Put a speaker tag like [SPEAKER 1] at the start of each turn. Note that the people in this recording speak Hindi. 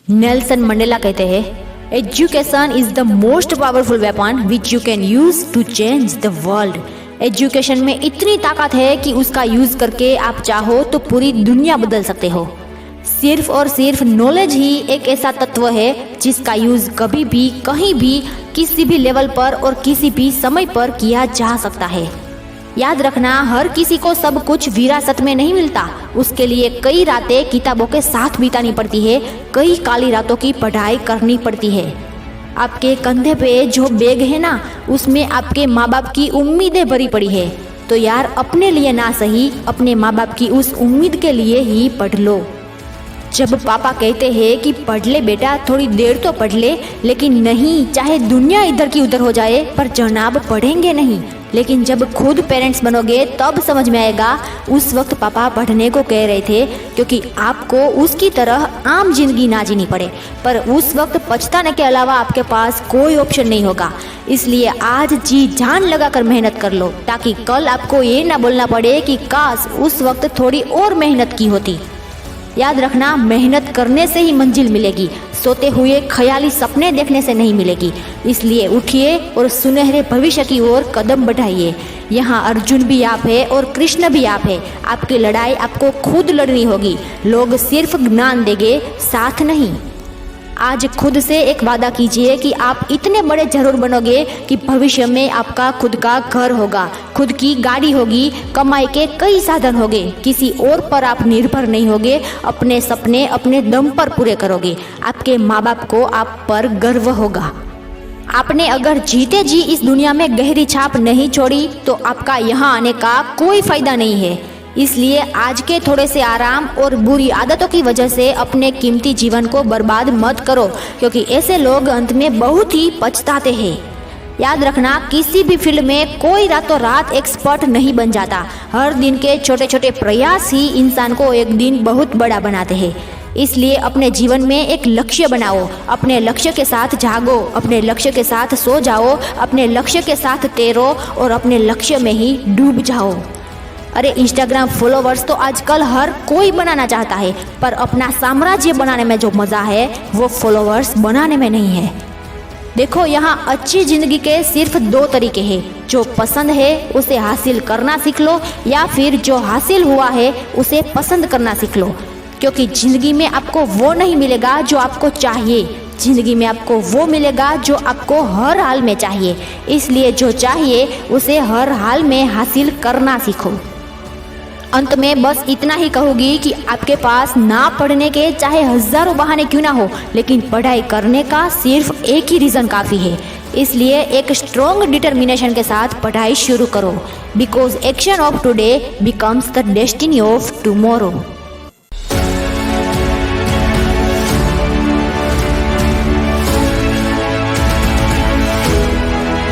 [SPEAKER 1] नेल्सन मंडेला कहते हैं, education is the most powerful weapon which you can use to change the world. Education में इतनी ताकत है कि उसका यूज करके आप चाहो तो पूरी दुनिया बदल सकते हो। सिर्फ और सिर्फ नॉलेज ही एक ऐसा तत्व है जिसका यूज कभी भी, कहीं भी, किसी भी लेवल पर और किसी भी समय पर किया जा सकता है। याद रखना, हर किसी को सब कुछ विरासत में नहीं मिलता। उसके लिए कई रातें किताबों के साथ बितानी पड़ती है, कई काली रातों की पढ़ाई करनी पड़ती है। आपके कंधे पे जो बैग है ना, उसमें आपके माँ बाप की उम्मीदें भरी पड़ी है। तो यार, अपने लिए ना सही, अपने माँ बाप की उस उम्मीद के लिए ही पढ़ लो। जब पापा कहते हैं कि पढ़ ले बेटा, थोड़ी देर तो पढ़ ले, लेकिन नहीं, चाहे दुनिया इधर की उधर हो जाए पर जनाब पढ़ेंगे नहीं। लेकिन जब खुद पेरेंट्स बनोगे तब समझ में आएगा उस वक्त पापा पढ़ने को कह रहे थे, क्योंकि आपको उसकी तरह आम जिंदगी ना जीनी पड़े। पर उस वक्त पछताने के अलावा आपके पास कोई ऑप्शन नहीं होगा। इसलिए आज जी जान लगाकर मेहनत कर लो, ताकि कल आपको ये ना बोलना पड़े कि काश उस वक्त थोड़ी और मेहनत की होती। याद रखना, मेहनत करने से ही मंजिल मिलेगी, सोते हुए ख्याली सपने देखने से नहीं मिलेगी। इसलिए उठिए और सुनहरे भविष्य की ओर कदम बढ़ाइए। यहाँ अर्जुन भी आप है और कृष्ण भी आप है। आपकी लड़ाई आपको खुद लड़नी होगी। लोग सिर्फ ज्ञान देंगे, साथ नहीं। आज खुद से एक वादा कीजिए कि आप इतने बड़े जरूर बनोगे कि भविष्य में आपका खुद का घर होगा, खुद की गाड़ी होगी, कमाई के कई साधन होंगे, किसी और पर आप निर्भर नहीं होगे, अपने सपने अपने दम पर पूरे करोगे। आपके माँ बाप को आप पर गर्व होगा। आपने अगर जीते जी इस दुनिया में गहरी छाप नहीं छोड़ी तो आपका यहाँ आने का कोई फायदा नहीं है। इसलिए आज के थोड़े से आराम और बुरी आदतों की वजह से अपने कीमती जीवन को बर्बाद मत करो, क्योंकि ऐसे लोग अंत में बहुत ही पछताते हैं। याद रखना, किसी भी फील्ड में कोई रातों रात एक्सपर्ट नहीं बन जाता। हर दिन के छोटे छोटे प्रयास ही इंसान को एक दिन बहुत बड़ा बनाते हैं। इसलिए अपने जीवन में एक लक्ष्य बनाओ, अपने लक्ष्य के साथ जागो, अपने लक्ष्य के साथ सो जाओ, अपने लक्ष्य के साथ तैरो और अपने लक्ष्य में ही डूब जाओ। अरे इंस्टाग्राम फॉलोवर्स तो आजकल हर कोई बनाना चाहता है, पर अपना साम्राज्य बनाने में जो मज़ा है वो फॉलोवर्स बनाने में नहीं है। देखो, यहाँ अच्छी जिंदगी के सिर्फ दो तरीके हैं। जो पसंद है उसे हासिल करना सीख लो, या फिर जो हासिल हुआ है उसे पसंद करना सीख लो। क्योंकि जिंदगी में आपको वो नहीं मिलेगा जो आपको चाहिए, जिंदगी में आपको वो मिलेगा जो आपको हर हाल में चाहिए। इसलिए जो चाहिए उसे हर हाल में हासिल करना सीखो। अंत में बस इतना ही कहूँगी कि आपके पास ना पढ़ने के चाहे हजारों बहाने क्यों ना हो, लेकिन पढ़ाई करने का सिर्फ एक ही रीज़न काफ़ी है। इसलिए एक स्ट्रॉन्ग डिटर्मिनेशन के साथ पढ़ाई शुरू करो, because action of today becomes the destiny of tomorrow.